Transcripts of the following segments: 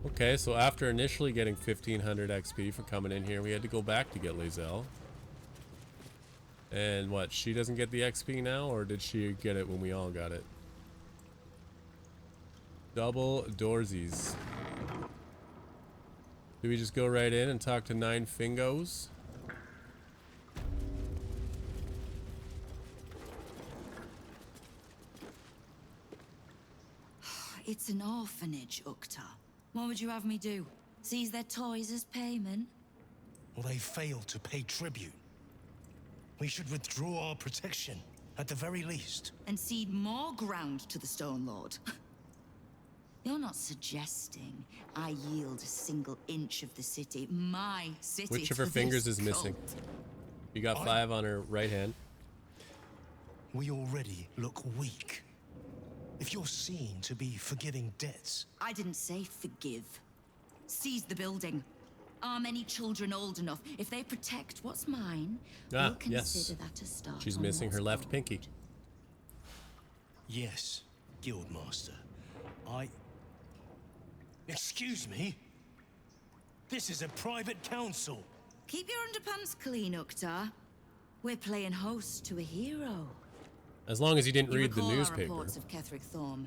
Okay, so after initially getting 1500 XP for coming in here, we had to go back to get Lae'zel. And what, she doesn't get the XP now, or did she get it when we all got it? Double doorsies. Do we just go right in and talk to 9 Fingos? It's an orphanage, Ukta. What would you have me do? Seize their toys as payment? Well, they failed to pay tribute. We should withdraw our protection, at the very least. And cede more ground to the Stone Lord? You're not suggesting I yield a single inch of the city, my city. Which of her fingers is missing? You got 5 on her right hand. We already look weak. If you're seen to be forgiving debts... I didn't say forgive. Seize the building. Are many children old enough? If they protect what's mine, we'll consider that a start. She's missing her left pinky. Yes, Guildmaster. Excuse me? This is a private council. Keep your underpants clean, Ukta. We're playing host to a hero. As long as you didn't read the newspaper. Reports of Ketheric Thorm,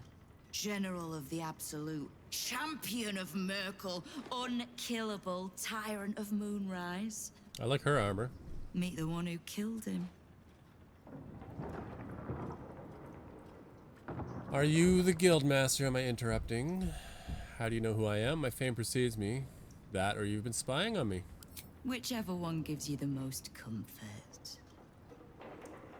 General of the Absolute, Champion of Merkel, Unkillable, Tyrant of Moonrise. I like her armor. Meet the one who killed him. Are you the Guildmaster? Am I interrupting? How do you know who I am? My fame precedes me. That or you've been spying on me. Whichever one gives you the most comfort.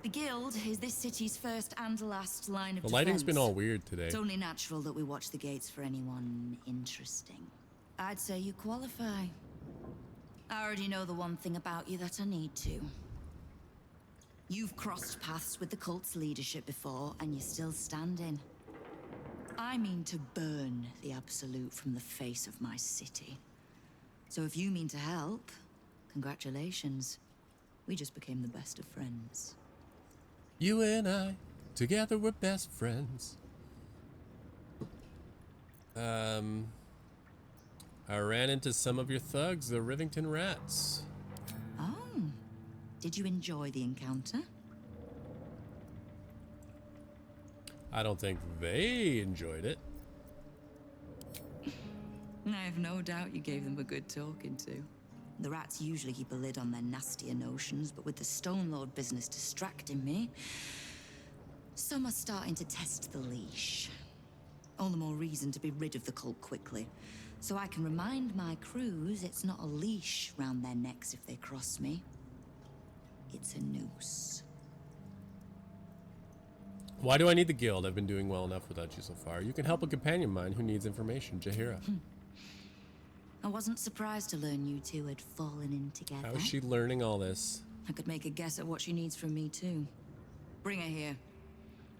The Guild is this city's first and last line of defense. The lighting's been all weird today. It's only natural that we watch the gates for anyone interesting. I'd say you qualify. I already know the one thing about you that I need to. You've crossed paths with the cult's leadership before, and you're still standing. I mean to burn the Absolute from the face of my city. So if you mean to help, congratulations. We just became the best of friends. You and I, together we're best friends. I ran into some of your thugs, the Rivington Rats. Oh, did you enjoy the encounter? I don't think they enjoyed it. I have no doubt you gave them a good talking to. The rats usually keep a lid on their nastier notions, but with the Stone Lord business distracting me, some are starting to test the leash. All the more reason to be rid of the cult quickly, so I can remind my crews it's not a leash round their necks if they cross me. It's a noose. Why do I need the guild? I've been doing well enough without you so far. You can help a companion of mine who needs information, Jaheira. I wasn't surprised to learn you two had fallen in together. How is she learning all this? I could make a guess at what she needs from me too. Bring her here.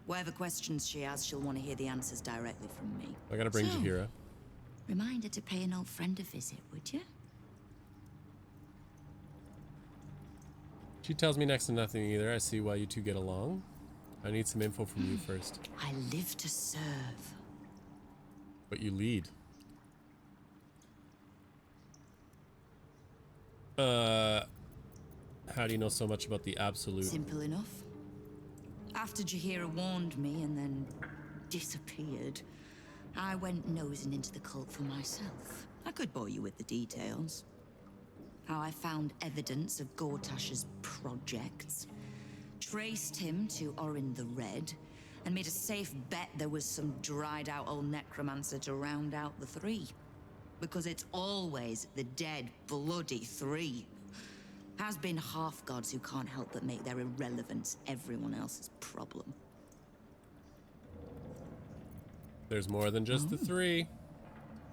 Whatever questions she has, she'll want to hear the answers directly from me. I gotta bring Jaheira. Remind her to pay an old friend a visit, would you? She tells me next to nothing either. I see why you two get along. I need some info from you first. I live to serve. But you lead. How do you know so much about the Absolute? Simple enough. After Jaheira warned me and then disappeared, I went nosing into the cult for myself. I could bore you with the details. How I found evidence of Gortash's projects, traced him to Orin the Red, and made a safe bet there was some dried out old necromancer to round out the three. Because it's always the dead, bloody three. Has been half-gods who can't help but make their irrelevance everyone else's problem. There's more than just the three.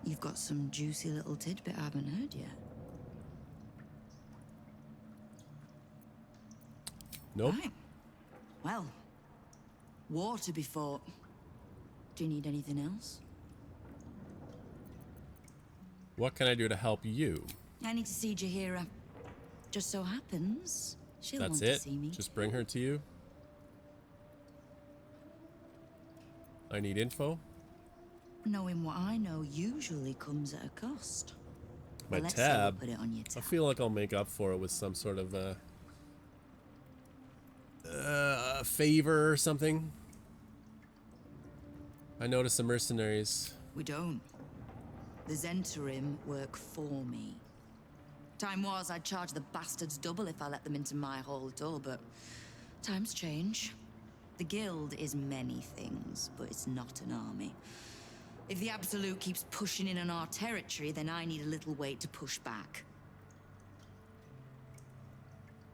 You've got some juicy little tidbit I haven't heard yet. Nope. Right. Well, war to be fought. Do you need anything else? What can I do to help you? I need to see Jaheira. Just so happens, she'll That's want it? to see me. Just bring her to you? I need info? Knowing what I know usually comes at a cost. My Well, let's say we tab. put it on your I tab. feel like I'll make up for it with some sort of favor or something. I noticed the mercenaries. We don't. The Zentarim work for me. Time was I'd charge the bastards double if I let them into my hall at all, but times change. The Guild is many things, but it's not an army. If the Absolute keeps pushing in on our territory, then I need a little weight to push back.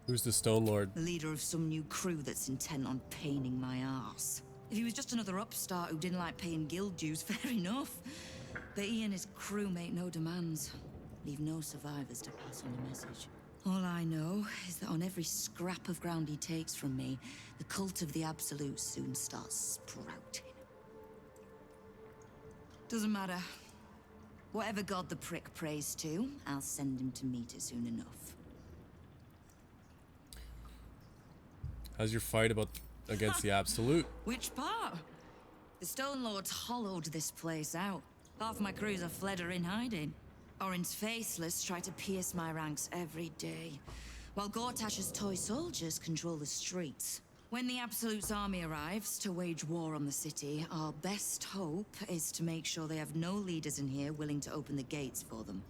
Who's the Stone Lord? The leader of some new crew that's intent on paining my arse. If he was just another upstart who didn't like paying guild dues, fair enough. But he and his crew make no demands. Leave no survivors to pass on the message. All I know is that on every scrap of ground he takes from me, the cult of the Absolute soon starts sprouting. Doesn't matter. Whatever god the prick prays to, I'll send him to meet it soon enough. How's your fight against the Absolute? Which part? The Stone Lords hollowed this place out. Half my crews are fled or in hiding. Orin's faceless try to pierce my ranks every day, while Gortash's toy soldiers control the streets. When the Absolute's army arrives to wage war on the city, our best hope is to make sure they have no leaders in here willing to open the gates for them.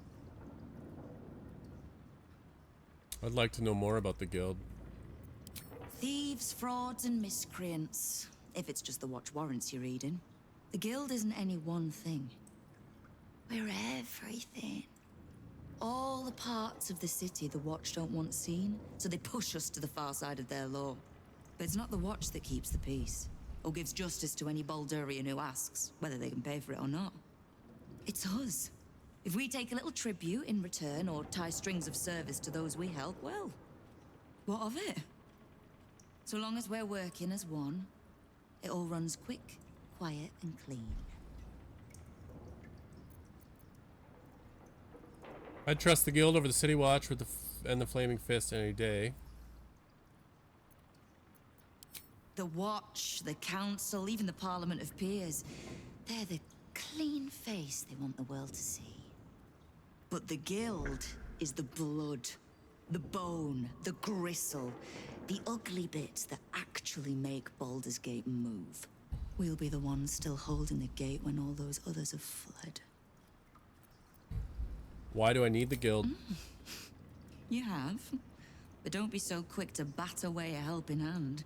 I'd like to know more about the guild. Thieves, frauds, and miscreants, if it's just the watch warrants you're reading. The Guild isn't any one thing. We're everything. All the parts of the city the Watch don't want seen, so they push us to the far side of their law. But it's not the Watch that keeps the peace, or gives justice to any Baldurian who asks, whether they can pay for it or not. It's us. If we take a little tribute in return, or tie strings of service to those we help, well, what of it? So long as we're working as one, it all runs quick, quiet, and clean. I'd trust the guild over the City Watch with and the Flaming Fist any day. The Watch, the Council, even the Parliament of Peers, they're the clean face they want the world to see. But the Guild is the blood, the bone, the gristle, the ugly bits that actually make Baldur's Gate move. We'll be the ones still holding the gate when all those others have fled. Why do I need the guild? You have. But don't be so quick to bat away a helping hand.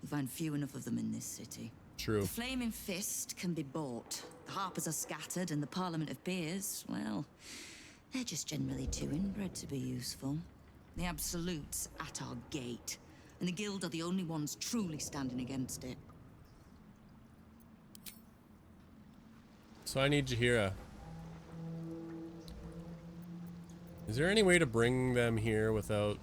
You find few enough of them in this city. True. The Flaming Fist can be bought. The Harpers are scattered, and the Parliament of Peers, well, they're just generally too inbred to be useful. The Absolute's at our gate, and the Guild are the only ones truly standing against it. So I need Jaheira. Is there any way to bring them here without...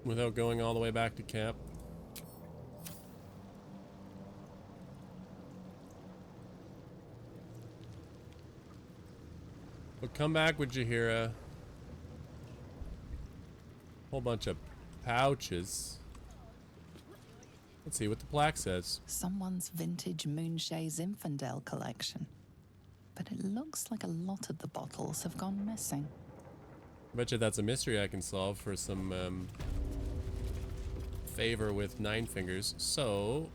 without going all the way back to camp? But come back with Jaheira. Whole bunch of pouches. Let's see what the plaque says. Someone's vintage Moonshae Zinfandel collection. But it looks like a lot of the bottles have gone missing. Bet you that's a mystery I can solve for some favor with Nine Fingers. So...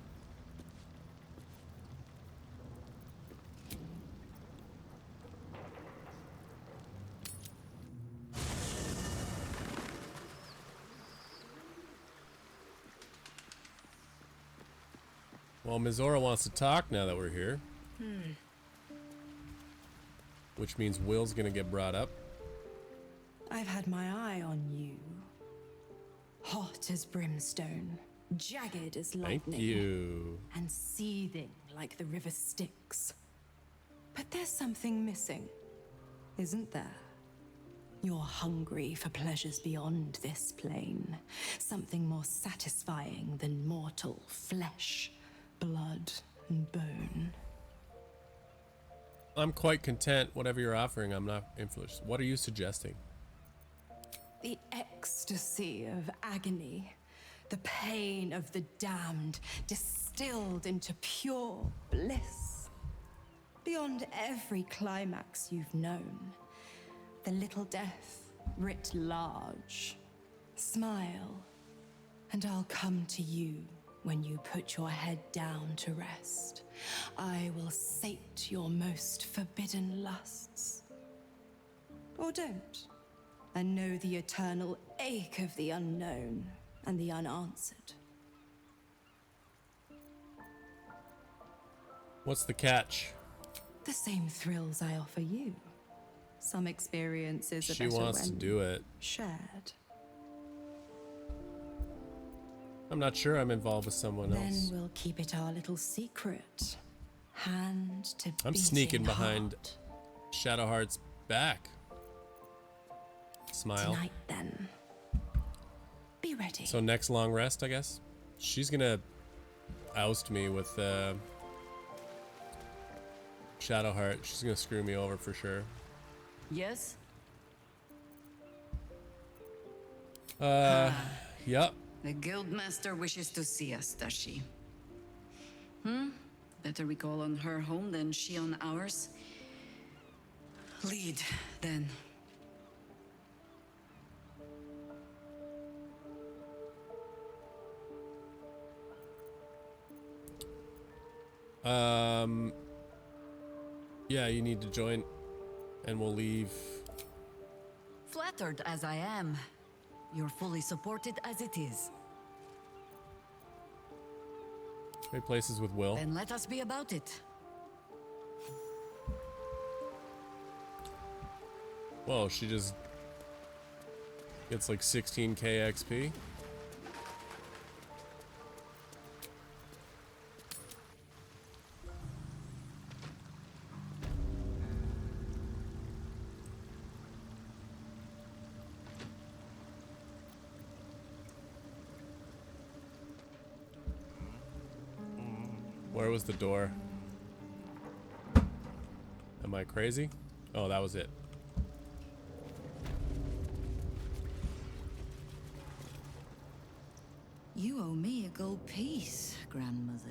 well, Mizora wants to talk now that we're here. Which means Will's gonna get brought up. I've had my eye on you. Hot as brimstone, jagged as lightning. Thank you. And seething like the river Styx. But there's something missing, isn't there? You're hungry for pleasures beyond this plane. Something more satisfying than mortal flesh, blood, and bone. I'm quite content. Whatever you're offering, I'm not influenced. What are you suggesting? The ecstasy of agony, The pain of the damned distilled into pure bliss. Beyond every climax you've known. The little death writ large. Smile, and I'll come to you when you put your head down to rest. I will sate your most forbidden lusts. Or don't, and know the eternal ache of the unknown and the unanswered. What's the catch? The same thrills I offer you. Some experiences are She better wants to when do it. shared. I'm not sure I'm involved with someone Then else. we'll keep it our little secret. Hand to I'm sneaking beating behind heart. Shadowheart's back. Smile. Tonight, then. Be ready. So next long rest, I guess. She's gonna oust me with Shadowheart. She's gonna screw me over for sure. Yes? Yep. The Guildmaster wishes to see us, does she? Better we call on her home than she on ours. Lead, then. Yeah, you need to join, and we'll leave. Flattered as I am, you're fully supported as it is. Trade places with Will. Then let us be about it. Whoa, she just gets like 16k XP. Where was the door? Am I crazy? Oh, that was it. You owe me a gold piece, grandmother.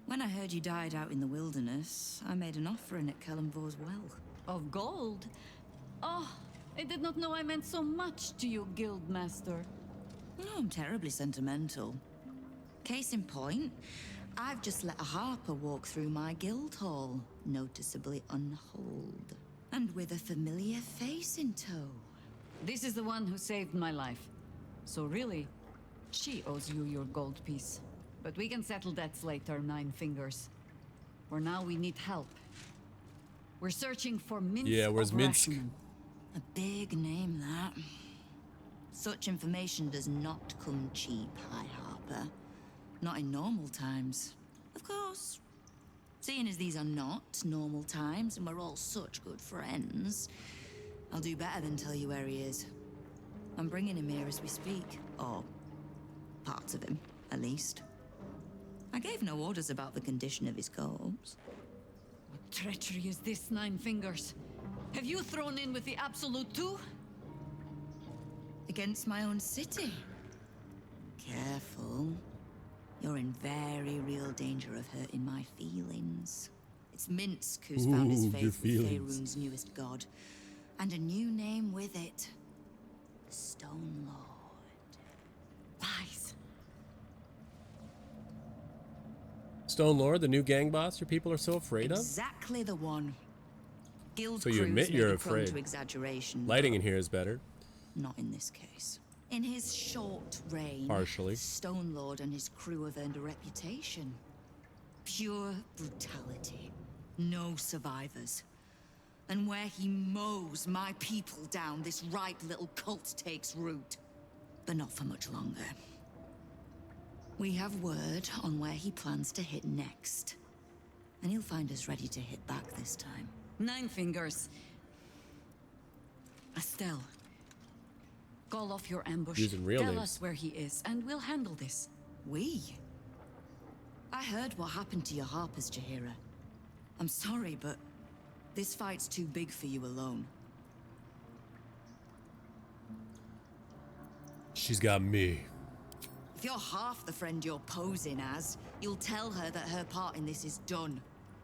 When I heard you died out in the wilderness, I made an offering at Kellenvor's well. Of gold? Oh, I did not know I meant so much to you, Guildmaster. No, I'm terribly sentimental. Case in point, I've just let a harper walk through my guild hall, noticeably unholed, and with a familiar face in tow. This is the one who saved my life. So really, she owes you your gold piece. But we can settle debts later, Nine Fingers. For now, we need help. We're searching for Minsk. Yeah, where's of Minsk? Rashomon. A big name, that. Such information does not come cheap, High Harper. Not in normal times. Of course. Seeing as these are not normal times and we're all such good friends, I'll do better than tell you where he is. I'm bringing him here as we speak. Or parts of him, at least. I gave no orders about the condition of his corpse. What treachery is this, Nine Fingers? Have you thrown in with the Absolute too? Against my own city. Careful. You're in very real danger of hurting my feelings. It's Minsk who's found his Ooh, your faith with feelings. Faerun's newest god. And a new name with it. Stone Lord. Lies. Stone Lord, the new gang boss your people are so afraid of? Exactly the one. Guild So you crews admit may you're be prone afraid. to exaggeration. Lighting in here is better. Not in this case. In his short reign, Partially. Stone Lord and his crew have earned a reputation. Pure brutality. No survivors. And where he mows my people down, this ripe little cult takes root. But not for much longer. We have word on where he plans to hit next. And he'll find us ready to hit back this time. Nine Fingers. Estelle. Call off your ambush. Using real Tell names. us where he is, and we'll handle this. We? I heard what happened to your Harpers, Jaheira. I'm sorry, but this fight's too big for you alone. She's got me. If if you're half the friend you're posing as, you'll tell her that her part in this is done.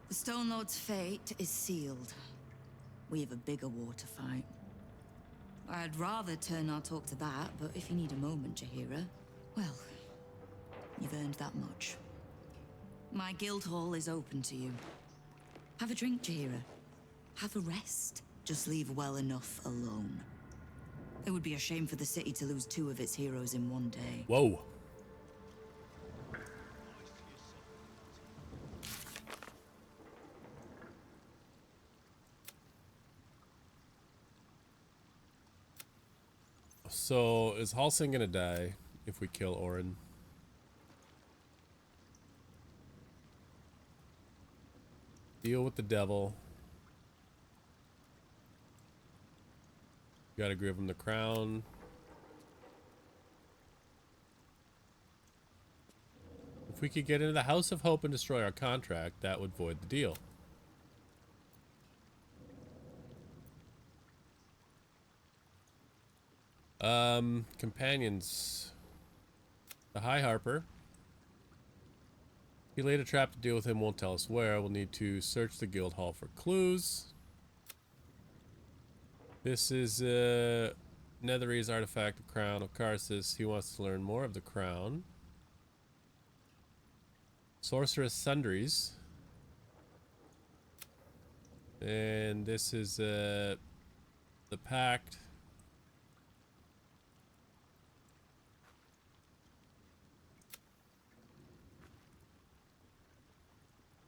The Stone Lord's fate is sealed. We have a bigger war to fight. I'd rather turn our talk to that, but if you need a moment, Jaheira, well, you've earned that much. My guild hall is open to you. Have a drink, Jaheira. Have a rest. Just leave well enough alone. It would be a shame for the city to lose 2 of its heroes in one day. Whoa. So, is Halsin gonna die if we kill Orin? Deal with the devil. Gotta give him the crown. If we could get into the House of Hope and destroy our contract, that would void the deal. Companions. The High Harper. He laid a trap to deal with him, won't tell us where. We'll need to search the guild hall for clues. This is Netherese artifact, the crown of Karsus. He wants to learn more of the crown. Sorceress Sundries. And this is the pact.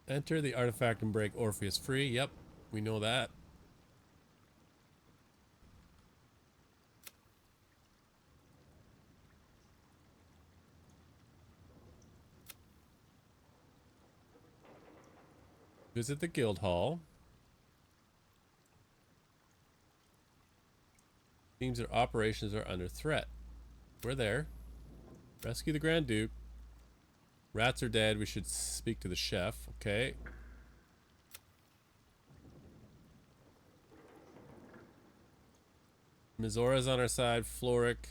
Enter the artifact and break Orpheus free. Yep, we know that. Visit the guild hall. Seems their operations are under threat. We're there. Rescue the Grand Duke. Rats are dead. We should speak to the chef. Okay. Mizora's on our side. Floric.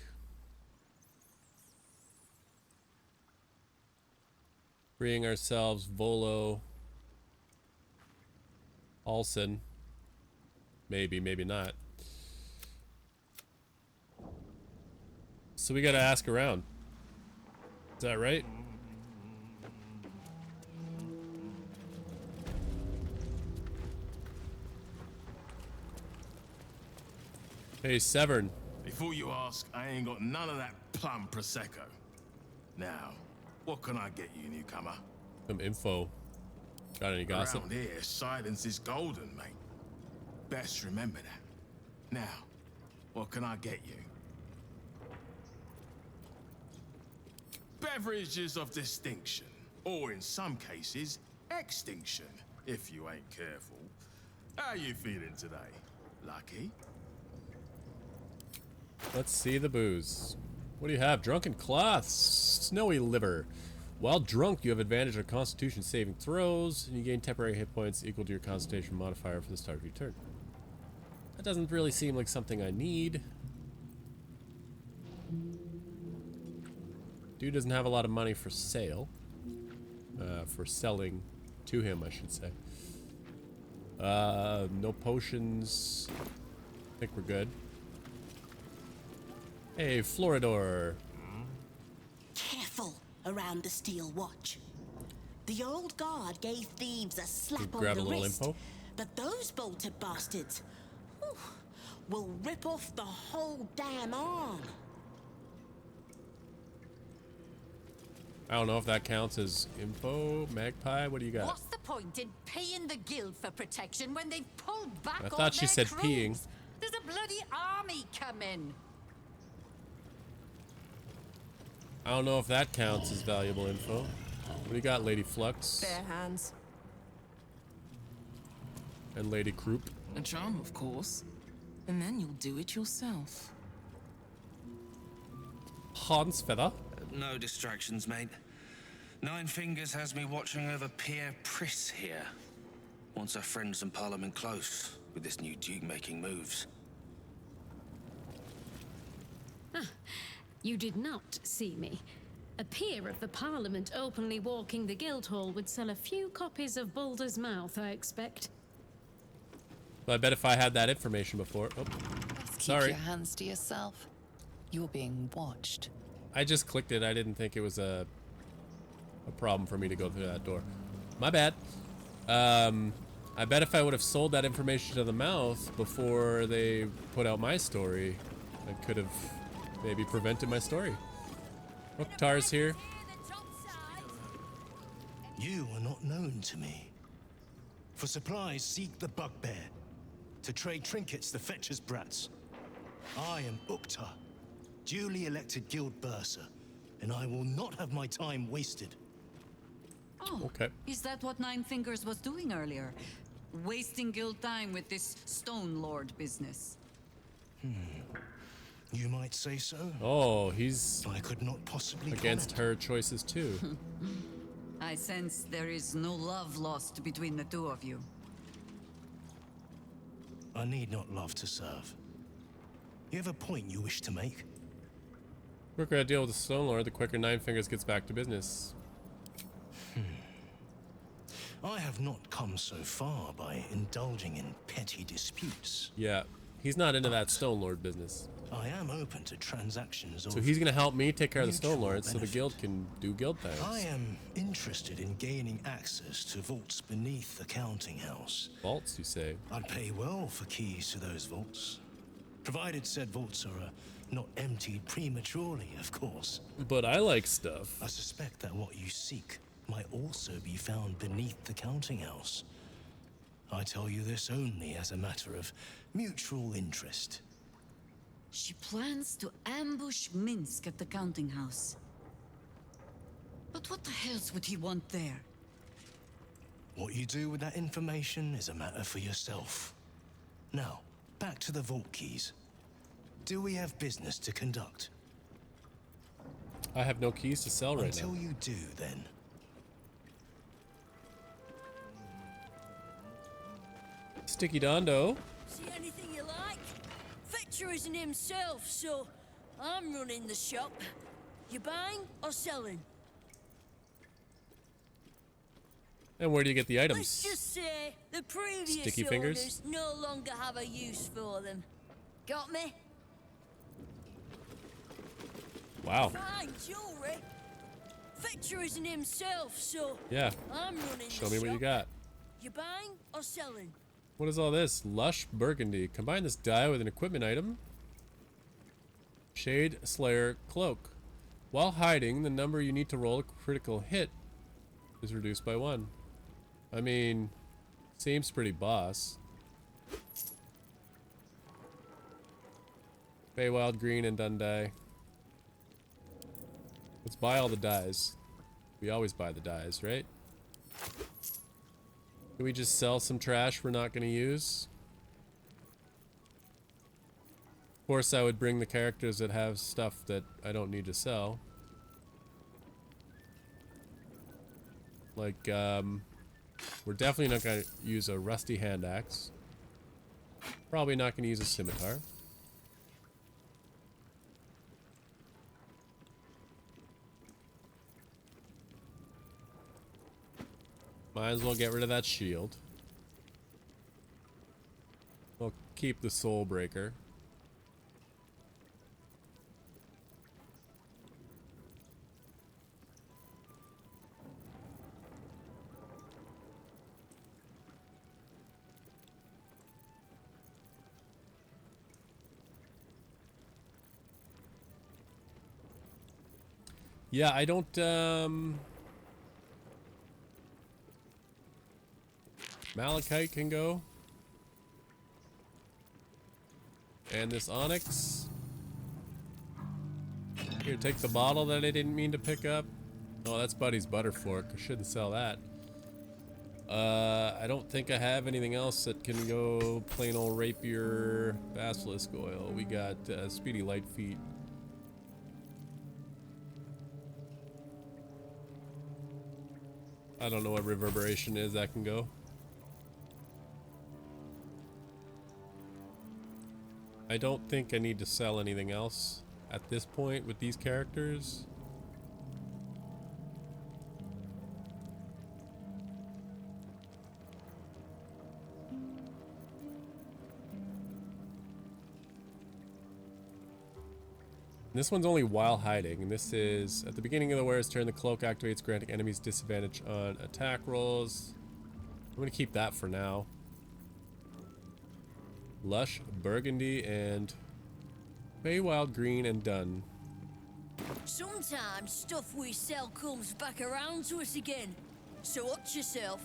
Freeing ourselves. Volo. Halsin. Maybe, maybe not. So we gotta ask around. Is that right? Hey, Severn. Before you ask, I ain't got none of that plum prosecco. Now, what can I get you, newcomer? Some info. Got any gossip? Around here, silence is golden, mate. Best remember that. Now, what can I get you? Beverages of distinction, or in some cases, extinction, if you ain't careful. How you feeling today? Lucky? Let's see the booze. What do you have? Drunken cloth. Snowy liver. While drunk, you have advantage on Constitution saving throws, and you gain temporary hit points equal to your Constitution modifier for the start of your turn. That doesn't really seem like something I need. Dude doesn't have a lot of money for sale. For selling to him, I should say. No potions. I think we're good. Hey, Floridor. Careful around the Steel Watch. The old guard gave thieves a slap on Grab a the little wrist, info. but those bolted bastards will rip off the whole damn arm. I don't know if that counts as info. Magpie, what do you got? What's the point in paying the guild for protection when they've pulled back I on thought she their said peeing. crews? There's a bloody army coming. I don't know if that counts as valuable info. What do you got, Lady Flux? Bare hands. And Lady Croup? A charm, of course. And then you'll do it yourself. Hans Feather? No distractions, mate. Nine Fingers has me watching over Pierre Priss here. Wants our friends in Parliament close, with this new Duke making moves. You did not see me. A peer of the Parliament openly walking the Guildhall would sell a few copies of Baldur's Mouth, I expect. Well, I bet if I had that information before... Oh, Keep sorry. your hands to yourself. You're being watched. I just clicked it. I didn't think it was a problem for me to go through that door. My bad. I bet if I would have sold that information to the Mouth before they put out my story, I could have maybe prevented my story. Mukhtar's here. You are not known to me. For supplies, seek the bugbear. To trade trinkets, the fetcher's brats. I am Uktar, duly elected guild bursar, and I will not have my time wasted. Oh, okay. Is that what Nine Fingers was doing earlier? Wasting guild time with this Stone Lord business? You might say so. Oh, he's I could not possibly against comment. her choices too. I sense there is no love lost between the two of you. I need not love to serve. You have a point you wish to make? The quicker I deal with the Stone Lord, the quicker Nine Fingers gets back to business. I have not come so far by indulging in petty disputes. Yeah, he's not into that Stone Lord business. I am open to transactions of So he's gonna help me take care of the Stone mutual Lords so the benefit. guild can do guild things. I am interested in gaining access to vaults beneath the counting house. Vaults, you say? I'd pay well for keys to those vaults, provided said vaults are not emptied prematurely, of course. But I like stuff. I suspect that what you seek might also be found beneath the counting house. I tell you this only as a matter of mutual interest. She plans to ambush Minsk at the counting house. But what the hells would he want there? What you do with that information is a matter for yourself. Now, back to the vault keys. Do we have business to conduct? I have no keys to sell right Until now. you do, then. Sticky Dondo. See anything you like? Fetcher isn't himself, so I'm running the shop. You buying or selling? And where do you get the items? Let's just say the previous Sticky owners fingers? no longer have a use for them. Got me? Wow. Fine jewelry. Fetcher isn't himself, so Yeah. I'm running Show the me what you shop. got. You buying or selling? What is all this? Lush Burgundy. Combine this dye with an equipment item. Shade Slayer Cloak. While hiding, the number you need to roll a critical hit is reduced by 1. I mean, seems pretty boss. Feywild Green and Dundee. Let's buy all the dyes. We always buy the dyes, right? Can we just sell some trash we're not going to use? Of course, I would bring the characters that have stuff that I don't need to sell. Like, we're definitely not going to use a rusty hand axe. Probably not going to use a scimitar. Might as well get rid of that shield. We'll keep the soul breaker. Yeah, I don't, Malachite can go. And this onyx. Here, take the bottle that I didn't mean to pick up. Oh, that's Buddy's Butterfork. I shouldn't sell that. I don't think I have anything else that can go plain old rapier basilisk oil. We got Speedy Light Feet. I don't know what reverberation is that can go. I don't think I need to sell anything else at this point with these characters. This one's only while hiding, and this is at the beginning of the wearer's turn. The cloak activates, granting enemies disadvantage on attack rolls. I'm gonna keep that for now. Lush, Burgundy, and Feywild Green and done. Sometimes stuff we sell comes back around to us again. So watch yourself.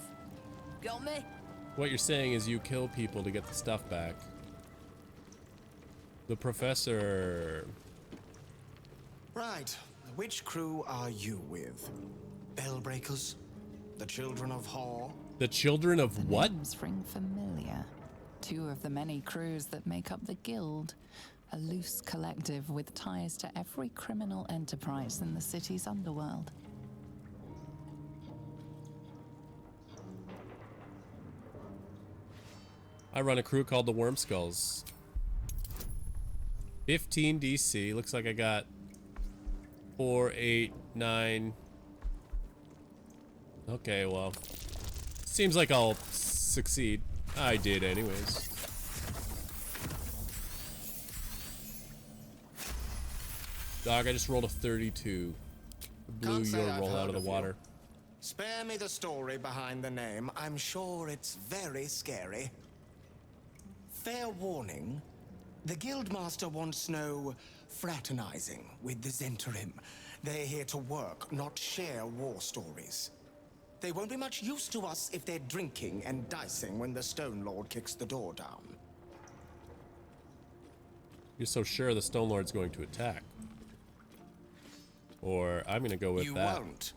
Got me? What you're saying is you kill people to get the stuff back. The professor. Right. Which crew are you with? Bellbreakers? The Children of Hor? The Children of what? Names ring familiar. Two of the many crews that make up the Guild. A loose collective with ties to every criminal enterprise in the city's underworld. I run a crew called the Worm Skulls. 15 DC. Looks like I got 4, 8, 9. Okay, well. Seems like I'll succeed. I did anyways. Dog, I just rolled a 32. Blew Can't say your I've roll heard out of the of you. water. Spare me the story behind the name. I'm sure it's very scary. Fair warning, the Guildmaster wants no fraternizing with the Zentarim. They're here to work, not share war stories. They won't be much use to us if they're drinking and dicing when the Stone Lord kicks the door down. You're so sure the Stone Lord's going to attack. Or I'm gonna go with You that. won't.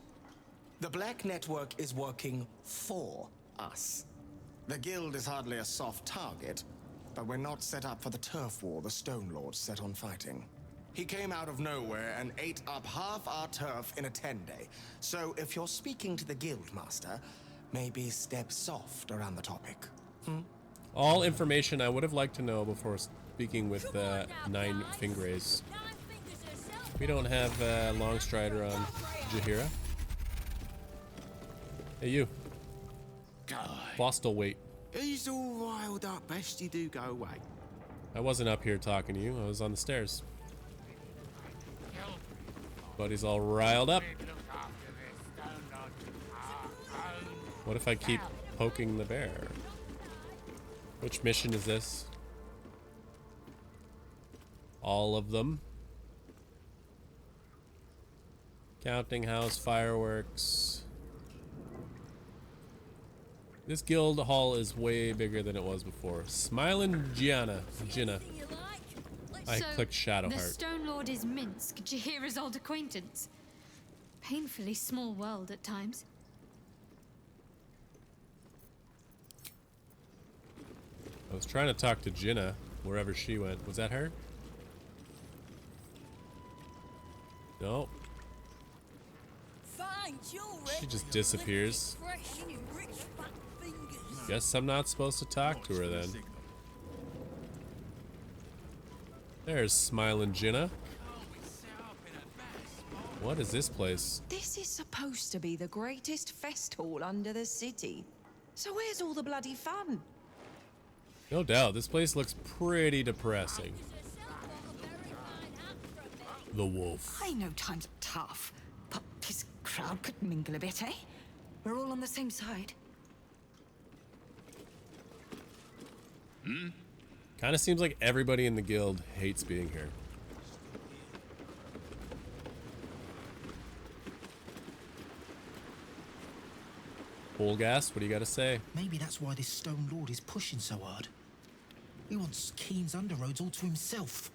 The Black Network is working for us. The Guild is hardly a soft target, but we're not set up for the turf war the Stone Lord set on fighting. He came out of nowhere and ate up half our turf in a 10-day. So if you're speaking to the Guildmaster, maybe step soft around the topic. All information I would have liked to know before speaking with Nine Fingers. We don't have Longstrider on Jaheira. Hey, you. Bostel, wait. He's all riled up. Best you do go away. I wasn't up here talking to you. I was on the stairs. Buddy's all riled up. What if I keep poking the bear? Which mission is this? All of them. Counting house, fireworks. This guild hall is way bigger than it was before. Smilin' Gianna. I clicked Shadowheart. The Stone Lord is Minsk, Jaheira's old acquaintance. Painfully small world at times. I was trying to talk to Jinna, wherever she went. Was that her? No. She just disappears. Guess I'm not supposed to talk to her then. There's Smilin' Jinna. What is this place? This is supposed to be the greatest fest hall under the city. So where's all the bloody fun? No doubt, this place looks pretty depressing. The wolf. I know times are tough, but this crowd could mingle a bit, eh? We're all on the same side. Kind of seems like everybody in the guild hates being here. Polgast, what do you got to say? Maybe that's why this Stone Lord is pushing so hard. He wants Keen's underroads all to himself.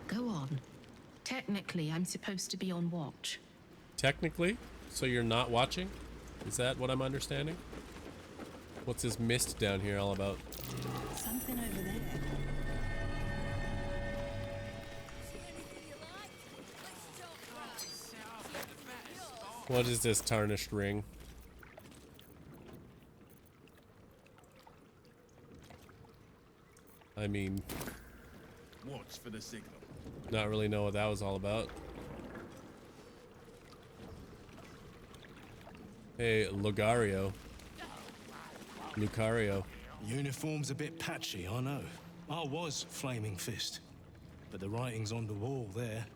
Go on. Technically, I'm supposed to be on watch. Technically? So you're not watching? Is that what I'm understanding? What's this mist down here all about? Something over there. What is this tarnished ring? I mean, Watch for the signal. not really know what that was all about. Hey, Lucario. Uniform's a bit patchy, I know. I was Flaming Fist. But the writing's on the wall there.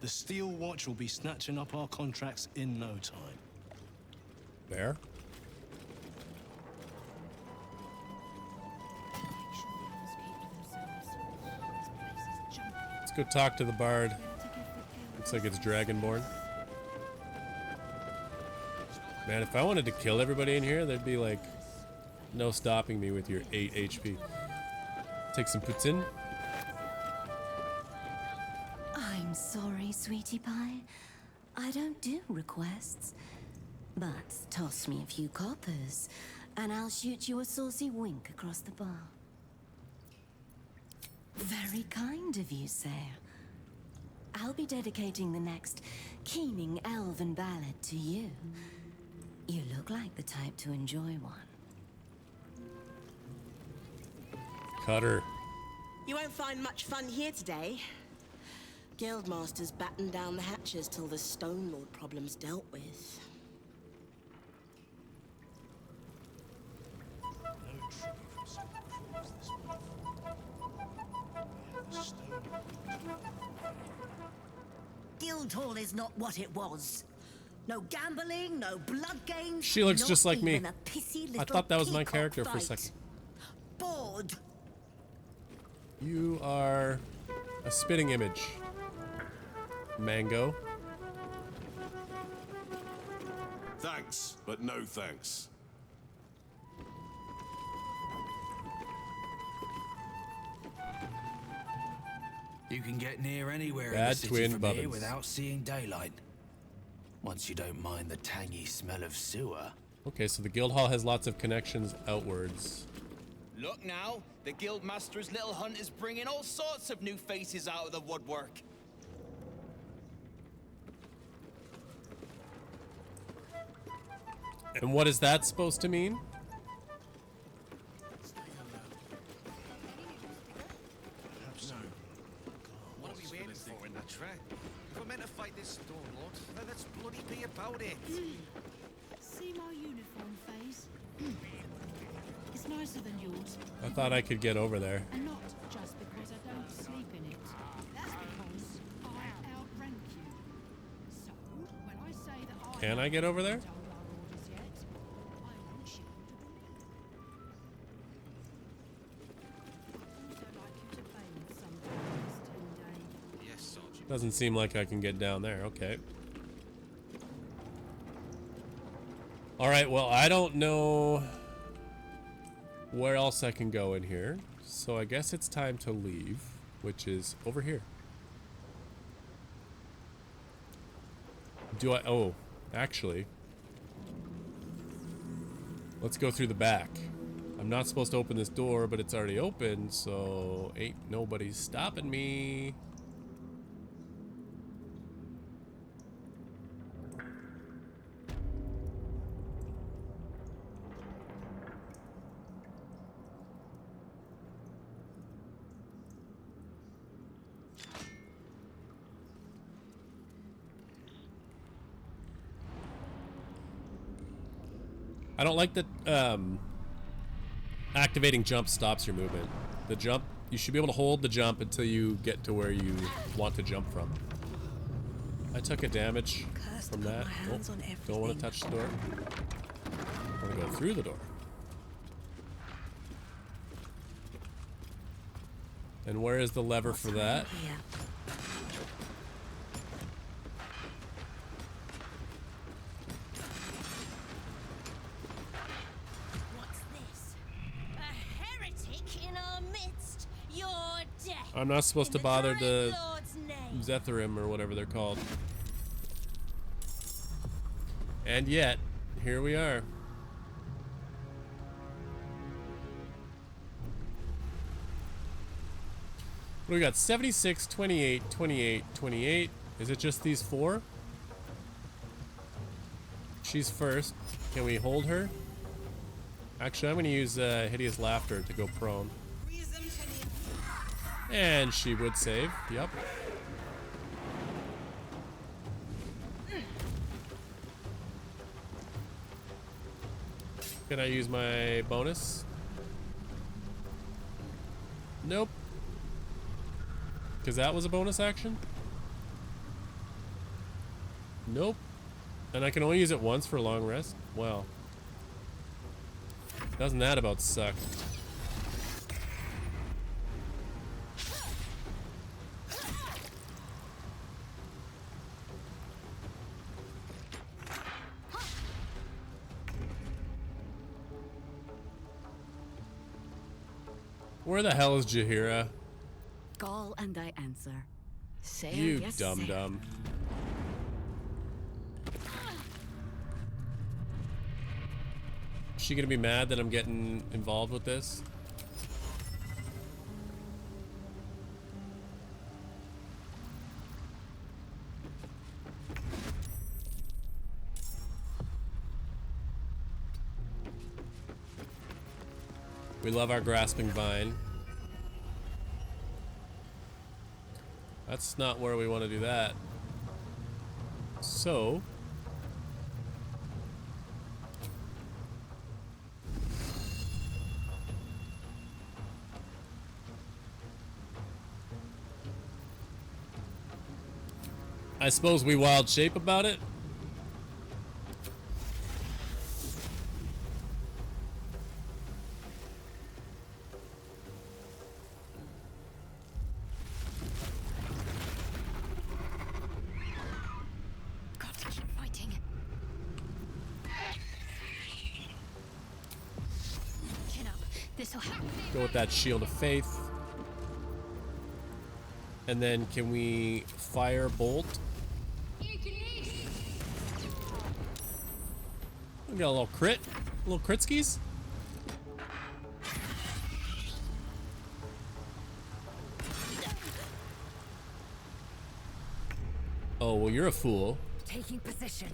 The Steel Watch will be snatching up our contracts in no time. Bear? Let's go talk to the bard. Looks like it's Dragonborn. Man, if I wanted to kill everybody in here, there'd be like no stopping me with your 8 HP. Take some poutine. I'm sorry, sweetie pie. I don't do requests. But toss me a few coppers, and I'll shoot you a saucy wink across the bar. Very kind of you, sir. I'll be dedicating the next keening elven ballad to you. You look like the type to enjoy one. Cutter. You won't find much fun here today. Guildmaster's battened down the hatches till the Stone Lord problem's dealt with. Guildhall is not what it was. No gambling, no blood games. She looks not just like me. even a pissy I little thought that was my peacock character for a fight. second. Bored. You are a spitting image. Mango. Thanks, but no thanks. You can get near anywhere in the Bad city twin from here buttons. without seeing daylight. Once you don't mind the tangy smell of sewer. Okay, so the guild hall has lots of connections outwards. Look now, the Guildmaster's little hunt is bringing all sorts of new faces out of the woodwork. And what is that supposed to mean? What are we waiting for in that track? If we're meant to fight this Stone Lord, then let's bloody be about it. See my uniform, Faze? It's nicer than yours. I thought I could get over there. And not just because I don't sleep in it. That's because I outrank you. So, when I say that I Can I get over there? don't know our orders yet, I want you to also like you to bathe sometime this 10 day. Yes, Sergeant. Doesn't seem like I can get down there. Okay. Alright, well, I don't know where else I can go in here. So I guess it's time to leave, which is over here. Do I... Oh, actually. Let's go through the back. I'm not supposed to open this door, but it's already open, so ain't nobody stopping me. I don't like that activating jump stops your movement. The jump, you should be able to hold the jump until you get to where you want to jump from. I took a damage from that. Nope, don't want to touch the door. I want to go through the door. And where is the lever for that? What's this? A heretic in our midst. Your death. I'm not supposed to bother the to Lord's name. Zetherim or whatever they're called. And yet, here we are. What do we got? 76, 28, 28, 28. Is it just these four? She's first. Can we hold her? Actually, I'm going to use Hideous Laughter to go prone. And she would save. Yep. Can I use my bonus? Nope. Because that was a bonus action? Nope. And I can only use it once for long rest? Well. Doesn't that about suck? Where the hell is Jaheira? Call and I answer. Say You yes, dum-dum. Is she gonna be mad that I'm getting involved with this? We love our grasping vine. That's not where we want to do that. So... I suppose we wild shape about it. Got to keep fighting. Chin up. This'll help. Go with that shield of faith. And then can we fire bolt? We got a little crit. Little critskis. Oh, well, you're a fool. Taking position.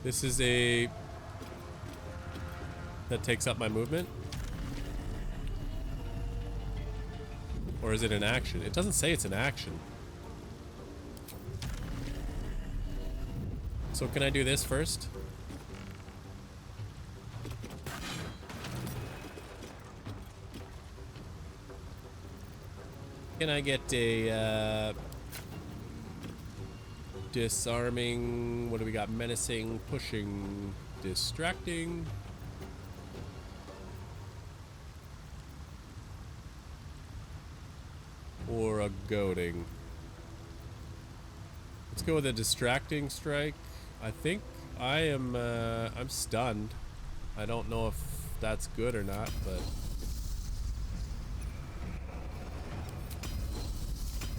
This is a... that takes up my movement? Or is it an action? It doesn't say it's an action. So can I do this first? Can I get a disarming? What do we got? Menacing, pushing, distracting. Or a goading. Let's go with a distracting strike. I think I am I'm stunned. I don't know if that's good or not, but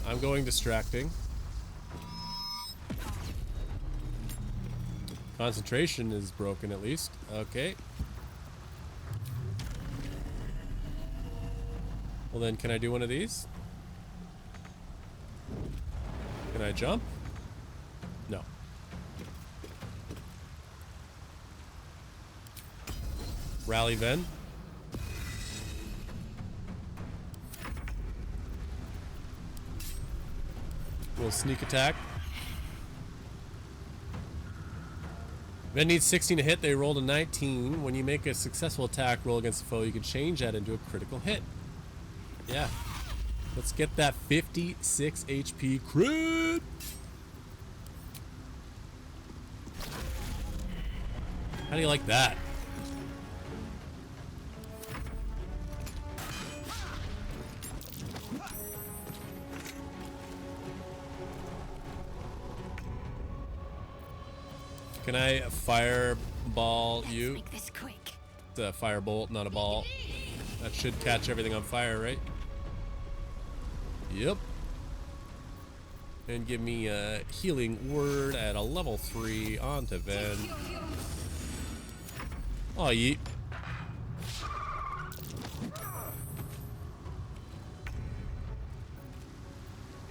I'm going distracting. Concentration is broken at least. Okay. Well then, can I do one of these? Can I jump? No. Rally Ven. Little sneak attack. Ven needs 16 to hit. They rolled a 19. When you make a successful attack roll against a foe, you can change that into a critical hit. Yeah. Let's get that 56 HP crit. How do you like that? Can I fireball you? Make this quick. It's a firebolt, not a ball. That should catch everything on fire, right? Yep. And give me a healing word at a level 3 onto Ven. Oh, yeet.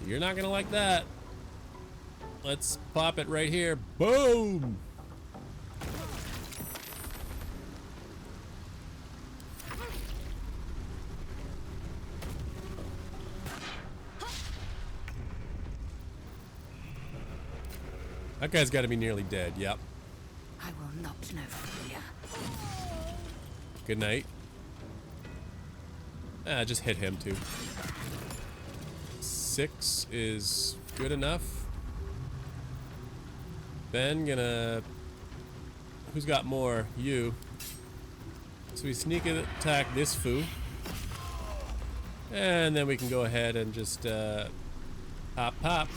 You're not gonna like that. Let's pop it right here. Boom! That guy's got to be nearly dead. Yep. I will not know fear. Good night. Ah, just hit him too. 6 is good enough. Then gonna... Who's got more? You. So we sneak attack this foo. And then we can go ahead and just pop pop.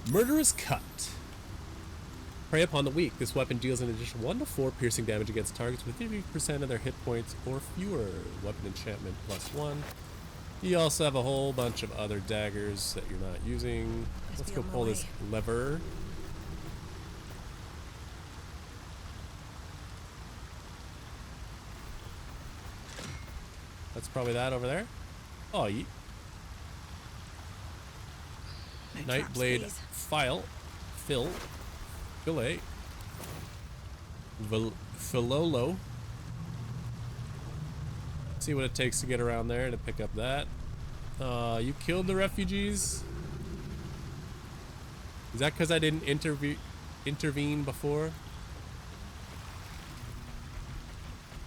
Murderous Cut. Prey upon the weak. This weapon deals an additional 1 to 4 piercing damage against targets with 50% of their hit points or fewer. Weapon enchantment +1. You also have a whole bunch of other daggers that you're not using. Let's go pull this lever. That's probably that over there. Oh, yeet. Nightblade file. Fillet. Filolo. See what it takes to get around there to pick up that. You killed the refugees. Is that because I didn't intervene before?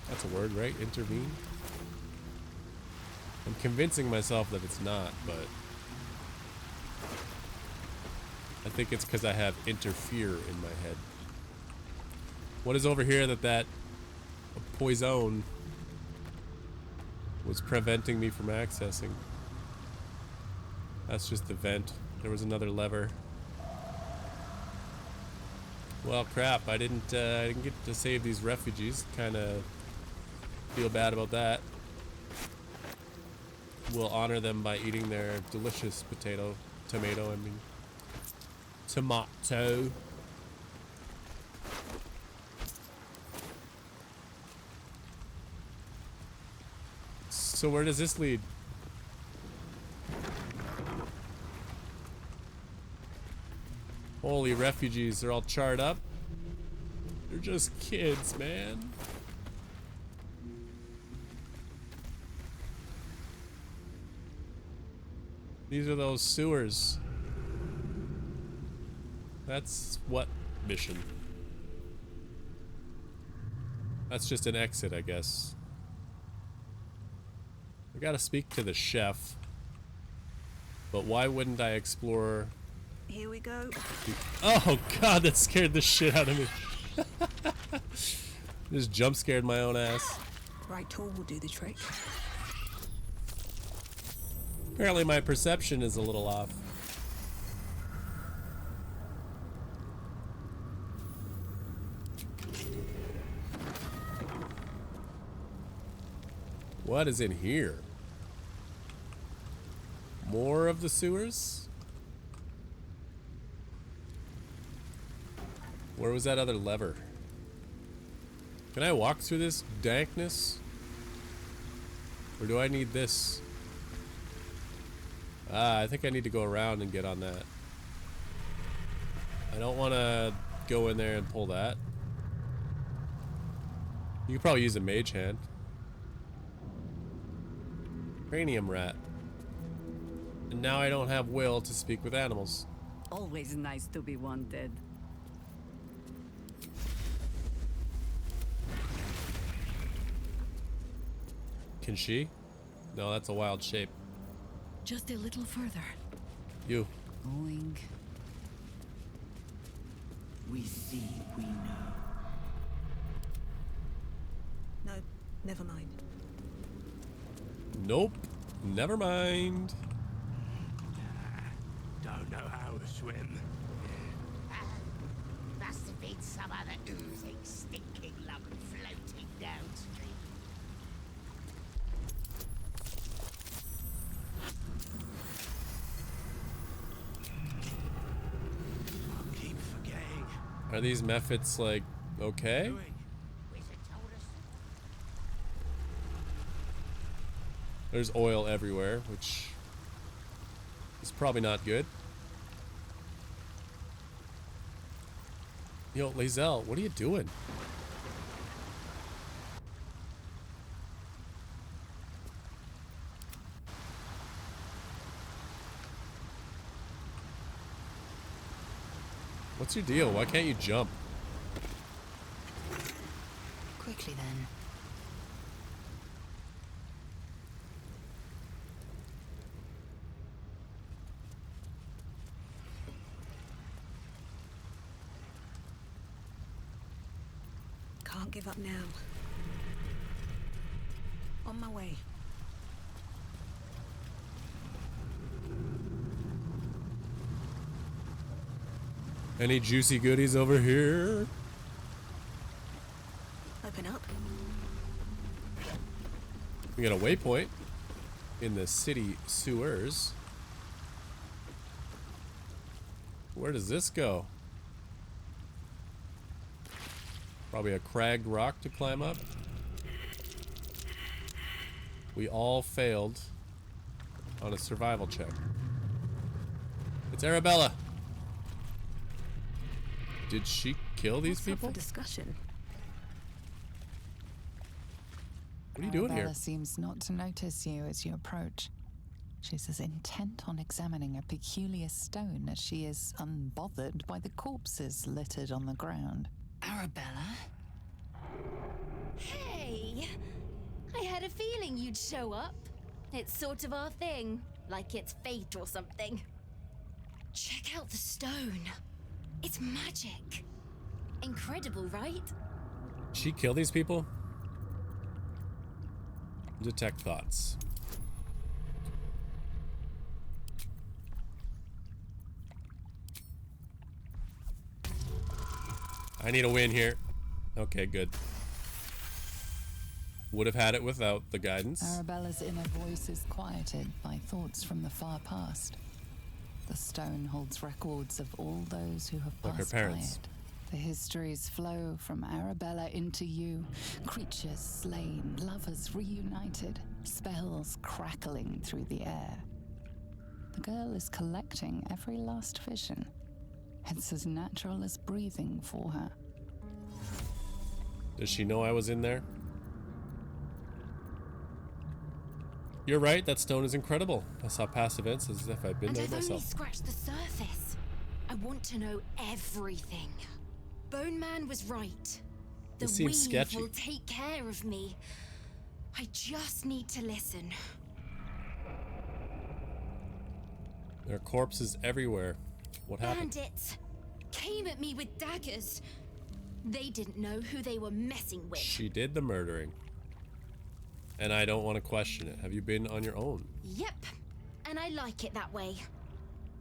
That's a word, right? Intervene? I'm convincing myself that it's not, but I think it's because I have interfere in my head. What is over here that poison was preventing me from accessing? That's just the vent. There was another lever. Well, crap! I didn't get to save these refugees. Kind of feel bad about that. We'll honor them by eating their delicious tomato. I mean, tomato. So where does this lead? Holy refugees, they're all charred up. They're just kids, man. These are those sewers. That's what mission? That's just an exit, I guess. I gotta speak to the chef. But why wouldn't I explore... Here we go. Oh god, that scared the shit out of me. Just jump scared my own ass. Right tool will do the trick. Apparently my perception is a little off. What is in here? More of the sewers? Where was that other lever? Can I walk through this dankness? Or do I need this? I think I need to go around and get on that. I don't want to go in there and pull that. You could probably use a mage hand. Cranium rat. And now I don't have will to speak with animals. Always nice to be wanted. Can she? No, that's a wild shape. Just a little further. You. Going. We see, we know. No, never mind. Nope. Never mind. Don't know how to swim. Must have been some other oozing, stinking lump floating downstream. I keep forgetting. Are these methods like okay? There's oil everywhere, which is probably not good. Yo, Lae'zel, what are you doing? What's your deal? Why can't you jump? Quickly then. Can't give up now. On my way. Any juicy goodies over here? Open up. We got a waypoint in the city sewers. Where does this go? Probably a cragged rock to climb up. We all failed on a survival check. It's Arabella. Did she kill these people? For discussion. What are you doing here? Arabella seems not to notice you as you approach. She's as intent on examining a peculiar stone as she is unbothered by the corpses littered on the ground. Arabella? Hey! I had a feeling you'd show up. It's sort of our thing, like it's fate or something. Check out the stone. It's magic. Incredible, right? She kill these people? Detect thoughts. I need a win here. Okay, good. Would have had it without the guidance. Arabella's inner voice is quieted by thoughts from the far past. The stone holds records of all those who have Like her passed by parents. it. The histories flow from Arabella into you. Creatures slain, lovers reunited, spells crackling through the air. The girl is collecting every last vision. It's as natural as breathing for her. Does she know I was in there? You're right, that stone is incredible. I saw past events as if I'd been And there I've only myself. scratched the surface. I want to know everything. Bone Man was right. The This seems weave sketchy. will take care of me. I just need to listen. There are corpses everywhere. What happened? Bandits came at me with daggers. They didn't know who they were messing with. She did the murdering. And I don't want to question it. Have you been on your own? Yep, and I like it that way.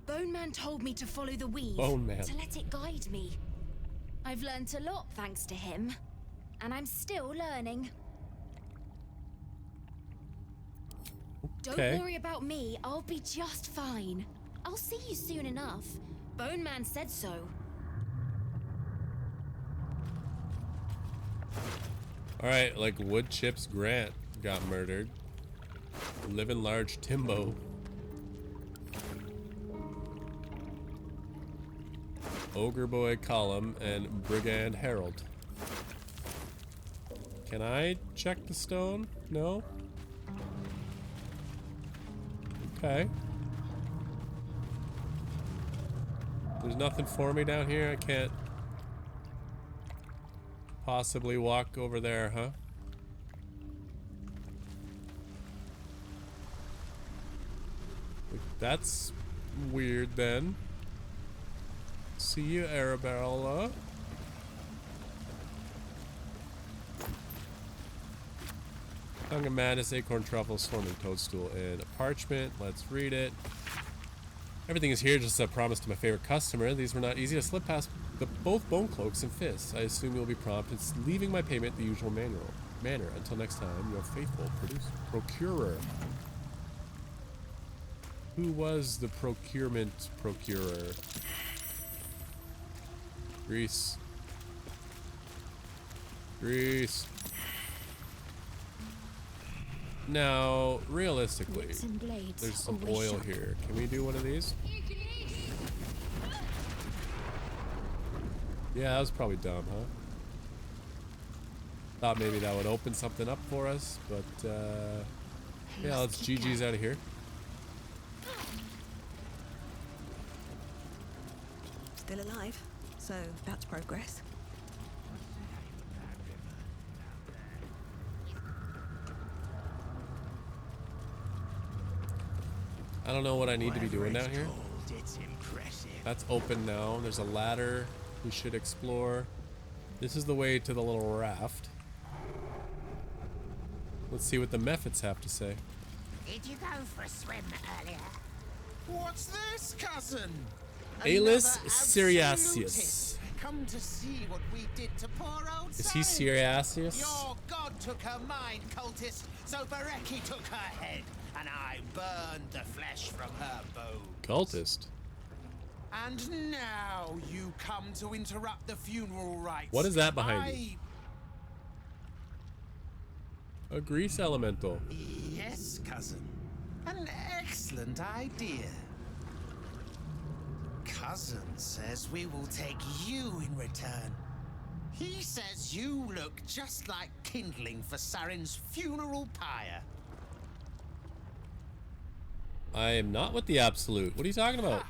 Bone Man told me to follow the weave. Bone Man. To let it guide me. I've learned a lot thanks to him, and I'm still learning. Okay. Don't worry about me, I'll be just fine. I'll see you soon enough. Bone Man said so. Alright, like Wood Chips Grant got murdered. Living Large Timbo. Ogre Boy Column and Brigand Harold. Can I check the stone? No? Okay. There's nothing for me down here. I can't possibly walk over there, huh? That's weird then. See you, Arabella. Tongue of Madness, Acorn Truffle, Swarming Toadstool, and Parchment. Let's read it. Everything is here just a promise to my favorite customer. These were not easy to slip past both Bone Cloaks and Fists. I assume you'll be prompt in leaving my payment the usual manner. Until next time, your faithful procurer. Who was the procurement procurer? Grease. Grease. Now, realistically, Whips and blades, there's some always oil sharp. here. Can we do one of these? Yeah, that was probably dumb, huh? Thought maybe that would open something up for us, but yeah, let's GG's out of here. Still alive? so that's progress. I don't know what I need to be doing down here. It's impressive. That's open now. There's a ladder we should explore. This is the way to the little raft. Let's see what the Mephits have to say. Did you go for a swim earlier? What's this, cousin? Alis Another Syriacius. absolutist. Come to see what we did to poor old Is he Sarin. Syriacius? Your god took her mind, cultist, so Bereki took her head, and I burned the flesh from her bones. Cultist? And now you come to interrupt the funeral rites. What is that behind you? A grease elemental. Yes, cousin. An excellent idea. Cousin says we will take you in return. He says you look just like kindling for Sarin's funeral pyre. I am not with the Absolute. What are you talking about?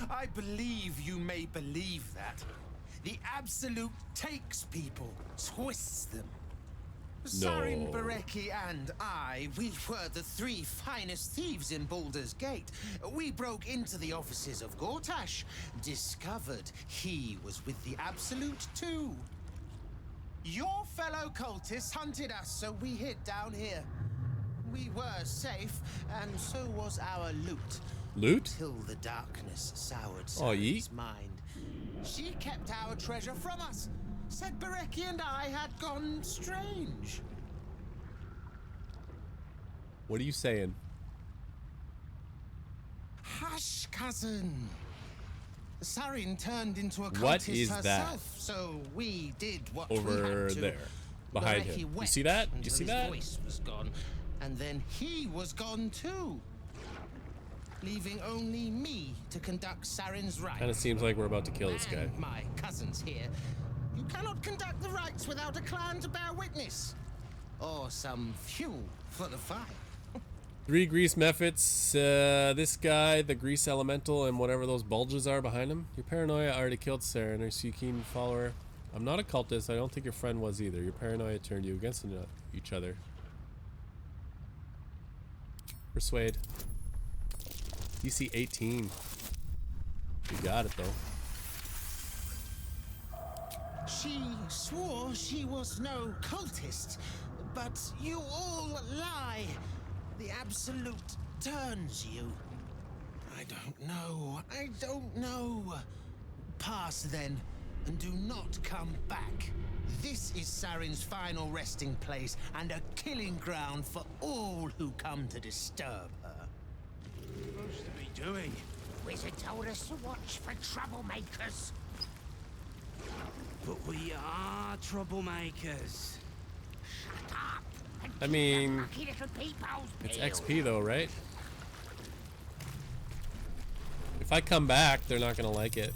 I believe you may believe that. The Absolute takes people, twists them. Sarin, Bereki, and I, we were the three finest thieves in Baldur's Gate. We broke into the offices of Gortash, discovered he was with the Absolute too. Your fellow cultists hunted us, so we hid down here. We were safe, and so was our loot. Loot? Till the darkness soured Oh, ye? Sarin's mind. She kept our treasure from us. Said Bereki and I had gone strange. What are you saying? Hush, cousin. Sarin turned into a cultist What is herself, that? so we did what we Over had to. there. Behind Bereki him. You wept see that? You until see his that? voice was gone, and then he was gone too, leaving only me to conduct Sarin's rites. Kind of seems like we're about to kill this guy. And my cousins here. You cannot conduct the rites without a clan to bear witness, or some fuel for the fire. 3 grease Mephits, this guy, the grease elemental, and whatever those bulges are behind him. Your paranoia already killed Saren. Are you a keen follower? I'm not a cultist. I don't think your friend was either. Your paranoia turned you against each other. Persuade. DC 18. You got it though. She swore she was no cultist, but you all lie. The Absolute turns you. I don't know. Pass then, and do not come back. This is Sarin's final resting place, and a killing ground for all who come to disturb her. Supposed to be doing? Wizard told us to watch for troublemakers. But we are troublemakers. Shut up! I mean, Lucky little peepholes it's peeled. XP though, right? If I come back, they're not gonna like it.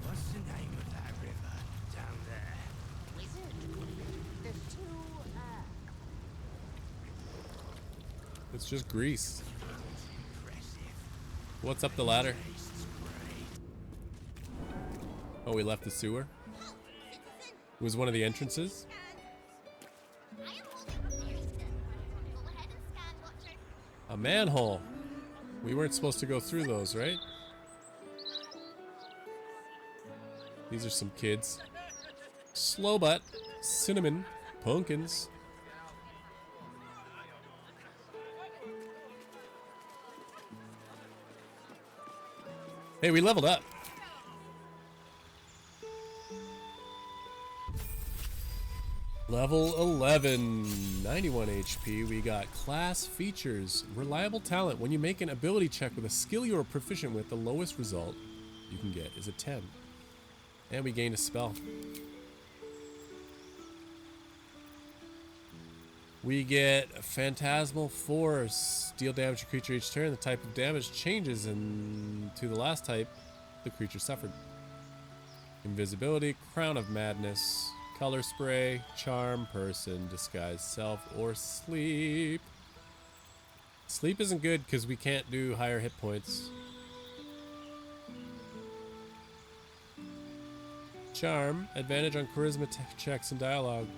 What's the name of that river down there? Wizard, the two, It's just grease. What's up the ladder? Oh, we left the sewer? It was one of the entrances? A manhole. We weren't supposed to go through those, right? These are some kids. Slowbutt, cinnamon, pumpkins. Hey, we leveled up. Level 11, 91 HP. We got class features, reliable talent. When you make an ability check with a skill you are proficient with, the lowest result you can get is a 10. And we gained a spell. We get Phantasmal Force. Deal damage to creature each turn. The type of damage changes to the last type the creature suffered. Invisibility, Crown of Madness, Color Spray, Charm Person, Disguise Self, or Sleep. Sleep isn't good because we can't do higher hit points. Charm. Advantage on charisma checks and dialogue.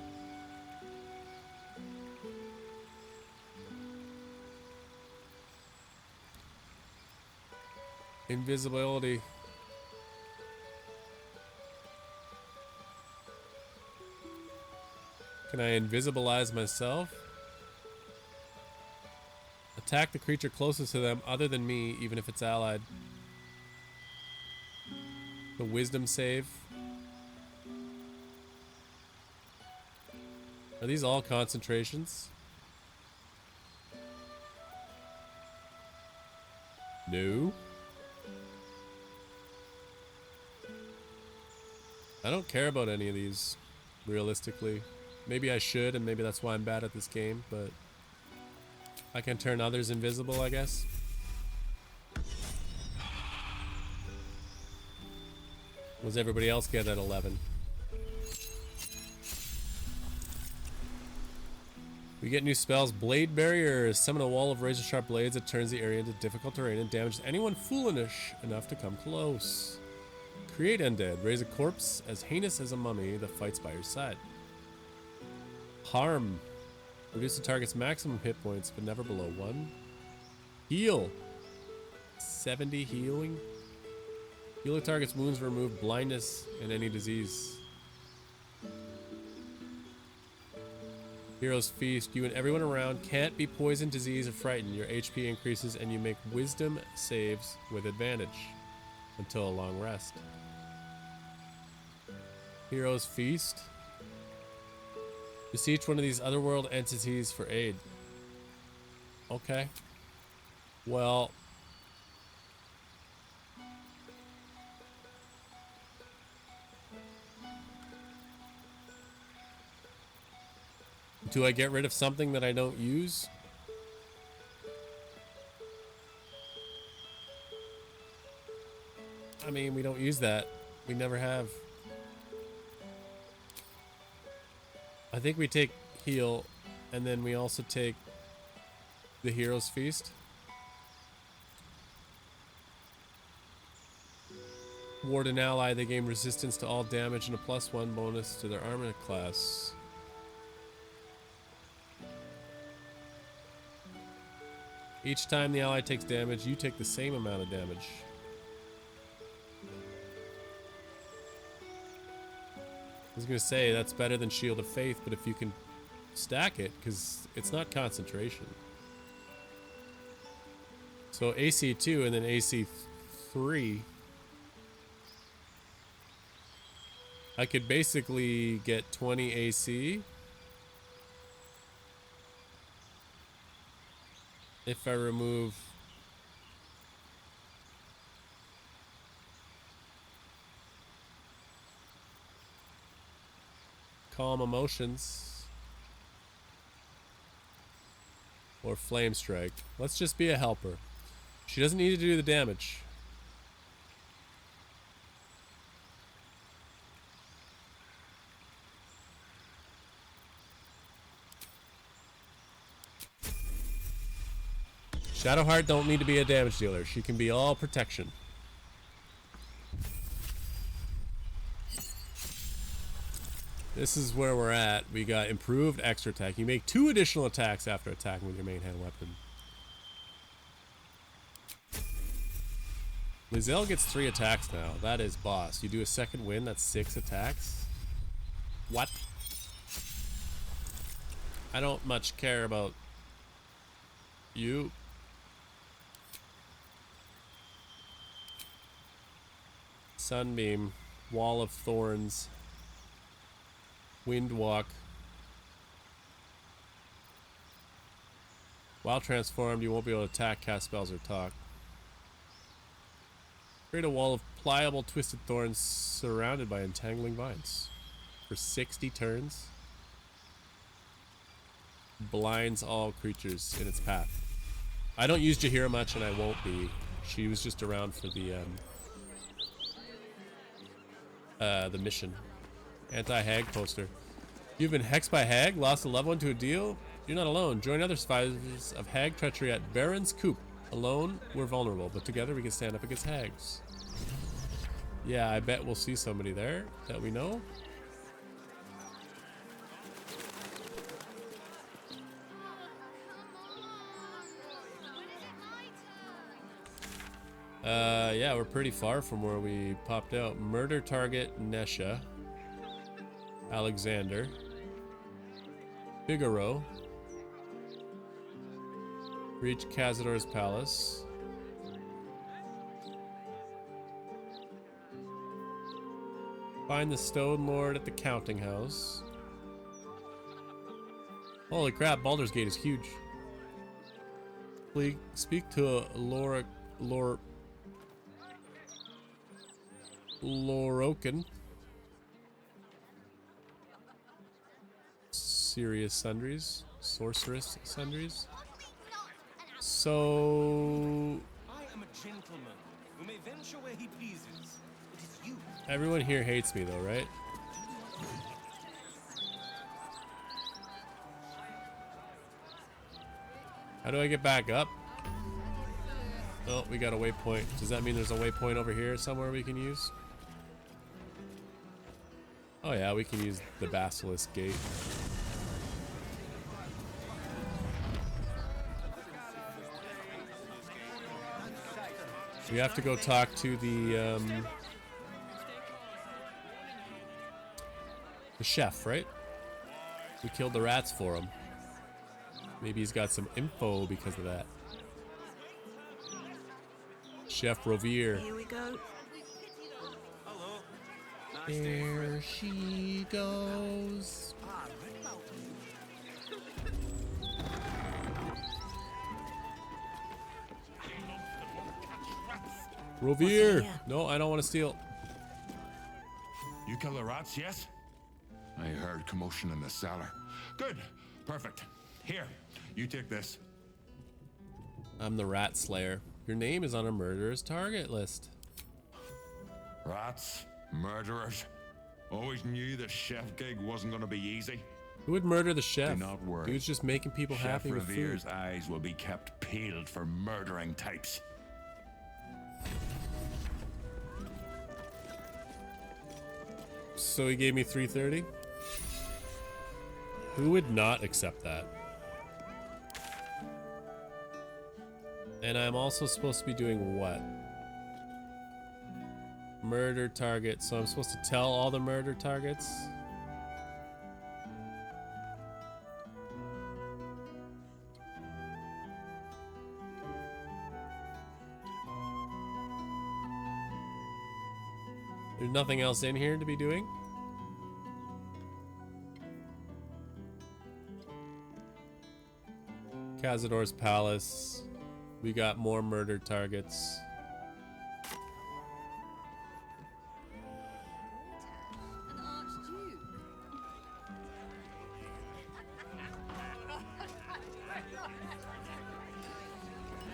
Invisibility. Can I invisibilize myself? Attack the creature closest to them other than me, even if it's allied. The wisdom save. Are these all concentrations? No. I don't care about any of these, realistically. Maybe I should, and maybe that's why I'm bad at this game, but I can turn others invisible, I guess. What does everybody else get at 11? We get new spells. Blade Barrier. Summon a wall of razor-sharp blades that turns the area into difficult terrain and damages anyone foolish enough to come close. Create Undead. Raise a corpse as heinous as a mummy that fights by your side. Harm. Reduce the target's maximum hit points, but never below 1. Heal. 70 healing. Heal the target's wounds, remove blindness and any disease. Hero's Feast. You and everyone around can't be poisoned, diseased, or frightened. Your HP increases and you make wisdom saves with advantage until a long rest. Hero's Feast. Beseech one of these otherworld entities for aid. Okay. Well. Do I get rid of something that I don't use? I mean, we don't use that. We never have. I think we take heal, and then we also take the Hero's Feast. Ward an ally, they gain resistance to all damage and a +1 bonus to their armor class. Each time the ally takes damage, you take the same amount of damage. I was gonna say that's better than Shield of Faith, but if you can stack it, because it's not concentration. So AC 2 and then AC 3. I could basically get 20 AC if I remove Calm Emotions or Flame Strike. Let's just be a helper. She doesn't need to do the damage. Shadowheart don't need to be a damage dealer. She can be all protection. This is where we're at. We got improved extra attack. You make 2 additional attacks after attacking with your main hand weapon. Lizelle gets 3 attacks now. That is boss. You do a second win, that's 6 attacks. What? I don't much care about you. Sunbeam, Wall of Thorns, Windwalk. While transformed, you won't be able to attack, cast spells, or talk. Create a wall of pliable, twisted thorns surrounded by entangling vines. For 60 turns. Blinds all creatures in its path. I don't use Jaheira much, and I won't be. She was just around for the mission. Anti-hag poster. You've been hexed by hag, lost a loved one to a deal? You're not alone. Join other survivors of hag treachery at Baron's Coop. Alone, we're vulnerable, but together we can stand up against hags. Yeah, I bet we'll see somebody there that we know. Yeah, we're pretty far from where we popped out. Murder target Nesha. Alexander. Figaro. Reach Cazador's palace. Find the Stone Lord at the counting house. Holy crap, Baldur's Gate is huge. Please speak to Lorokin. Serious sundries. Sorceress sundries. So I am a gentleman who may venture where he pleases. It is you. everyone here hates me though, right? How do I get back up? Oh, we got a waypoint. Does that mean there's a waypoint over here somewhere we can use? Oh yeah, we can use the Basilisk Gate. We have to go talk to the chef, right? We killed the rats for him. Maybe he's got some info because of that. Chef Rovere. Here we go. There she goes. Rovere! No, I don't want to steal. You kill the rats, yes? I heard commotion in the cellar. Good. Perfect. Here, you take this. I'm the rat slayer. Your name is on a murderer's target list. Rats? Murderers? Always knew the chef gig wasn't going to be easy. Who would murder the chef? Do not worry. Dude's just making people Chef happy with Revere's food. eyes will be kept peeled for murdering types. So he gave me 330? Who would not accept that? And I'm also supposed to be doing what? Murder target. So I'm supposed to tell all the murder targets? There's nothing else in here to be doing? Cazador's palace. We got more murder targets.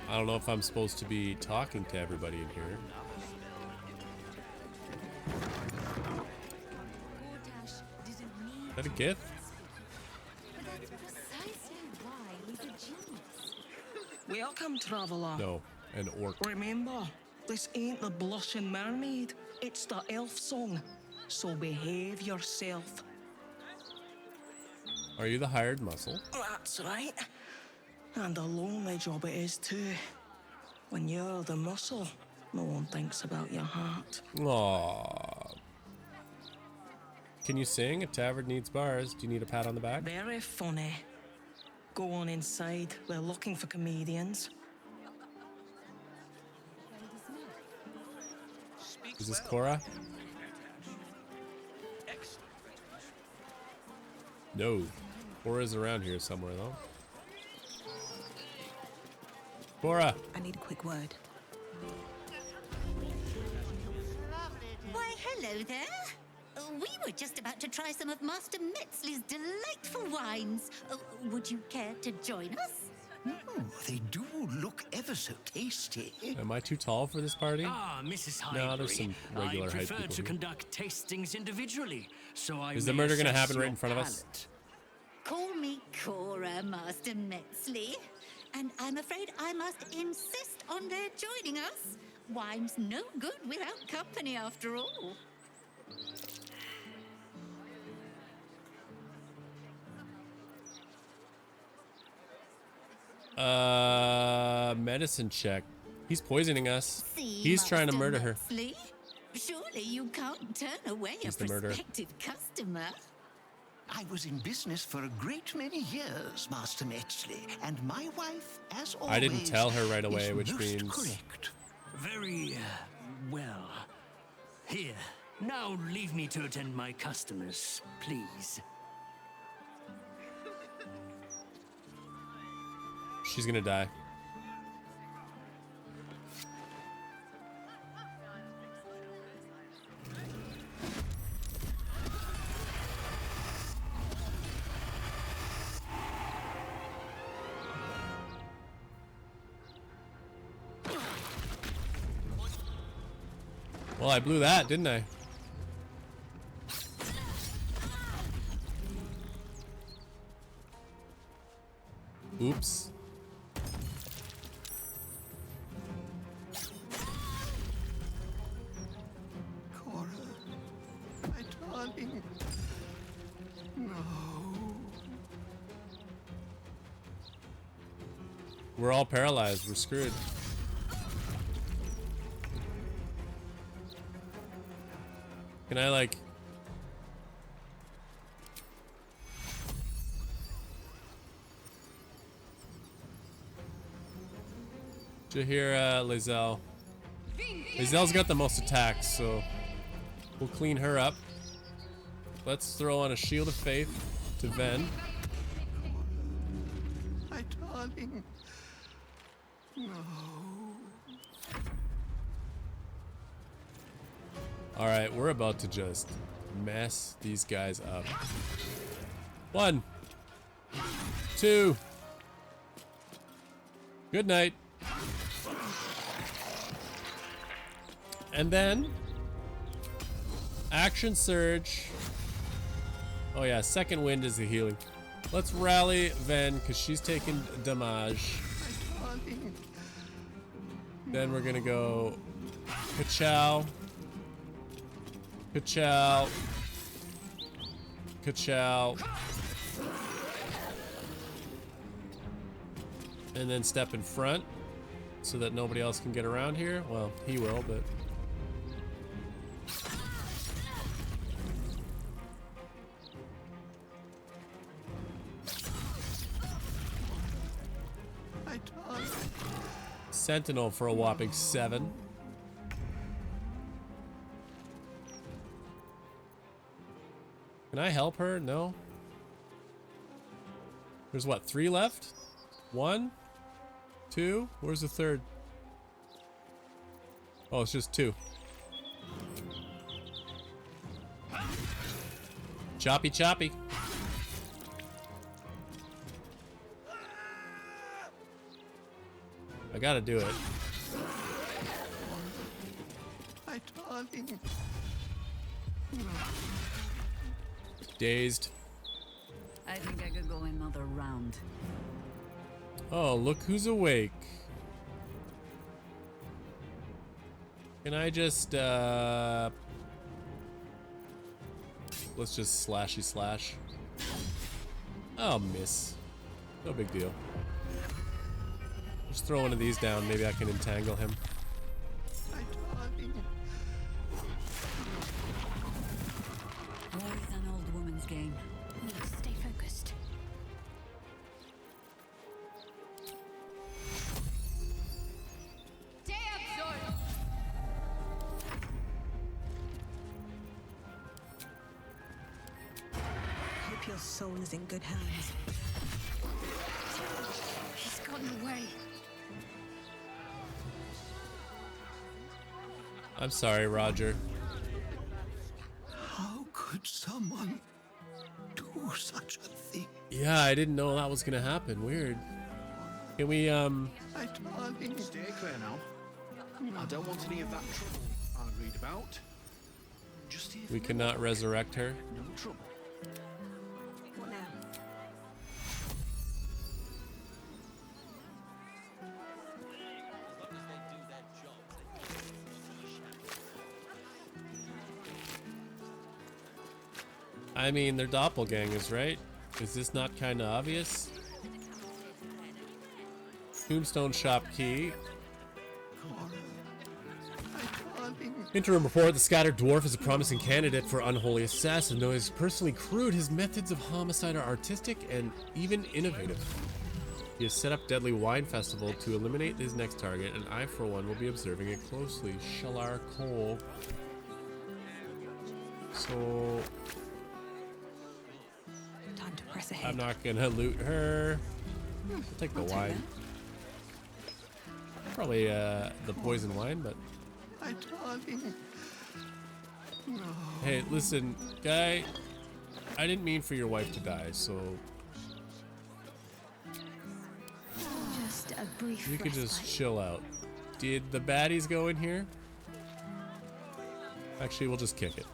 I don't know if I'm supposed to be talking to everybody in here. Is that a gift? Welcome, traveler. No, an orc. Remember, this ain't the blushing mermaid. It's the elf song. So behave yourself. Are you the hired muscle? That's right. And a lonely job it is too. When you're the muscle, no one thinks about your heart. Aww. Can you sing? A tavern needs bars. Do you need a pat on the back? Very funny. Go on inside. We're looking for comedians. Is this Cora? No. Cora's around here somewhere though. Cora! I need a quick word. Why, hello there. We were just about to try some of Master Metzley's delightful wines. Would you care to join us? Oh, they do look ever so tasty. Am I too tall for this party? Ah, Mrs. Highberry. No, there's some regular I height prefer people to here. conduct tastings individually, so I Is the may murder gonna assess happen right your in front of us? palate. Call me Cora, Master Metzley. And I'm afraid I must insist on their joining us. Wine's no good without company, after all. Medicine check. He's poisoning us. See, He's trying to Master murder her. Metzley? Surely you can't turn away He's a the murderer. prospective customer. I was in business for a great many years, Master Metzley, and my wife, as always, I didn't tell her right away, is which most means correct. Very, well. Here, now leave me to attend my customers, please. she's gonna die. Well, I blew that, didn't I? Oops. Cora, my darling. No. We're all paralyzed. We're screwed. Can I, like... Jahira, Lae'zel. Lae'zel's got the most attacks, so we'll clean her up. Let's throw on a Shield of Faith to Ven. My darling. No. Alright, we're about to just mess these guys up. 1, 2. Good night. And then Action Surge. Oh yeah, Second Wind is the healing. Let's rally Ven because she's taking damage. Then we're gonna go Ka-chow. Ka-chow. Ka-chow. And then step in front so that nobody else can get around here. Well, he will, but... Sentinel for a whopping 7. Can I help her? No. There's what, 3 left? 1, 2. Where's the third? Oh, it's just 2. Choppy, choppy. I gotta do it. My darling. Dazed. I think I could go another round. Oh, look who's awake. Can I just, let's just slashy slash. Oh, miss. No big deal. Just throw one of these down. Maybe I can entangle him. Always an old woman's game. Stay focused. Hope your soul is in good hands. He's gotten away. I'm sorry, Roger. How could someone do such a thing? Yeah, I didn't know that was gonna happen. Weird. Can we, My darling. Stay clear now. I don't want any of that trouble I read about. Just here we cannot resurrect her. no trouble. What now? I mean, they're doppelgangers, right? Is this not kind of obvious? Tombstone shop key. Interim report, the scattered dwarf is a promising candidate for unholy assassin. Though he's personally crude, his methods of homicide are artistic and even innovative. He has set up Deadly Wine Festival to eliminate his next target, and I, for one, will be observing it closely. Shalar Cole. So... Time to press ahead. I'm not gonna loot her. I'll take the wine. Probably the poison wine, but... My darling. No. Hey, listen, guy. I didn't mean for your wife to die, so... Just a brief You could just respite. chill out. Did the baddies go in here? Actually, we'll just kick it.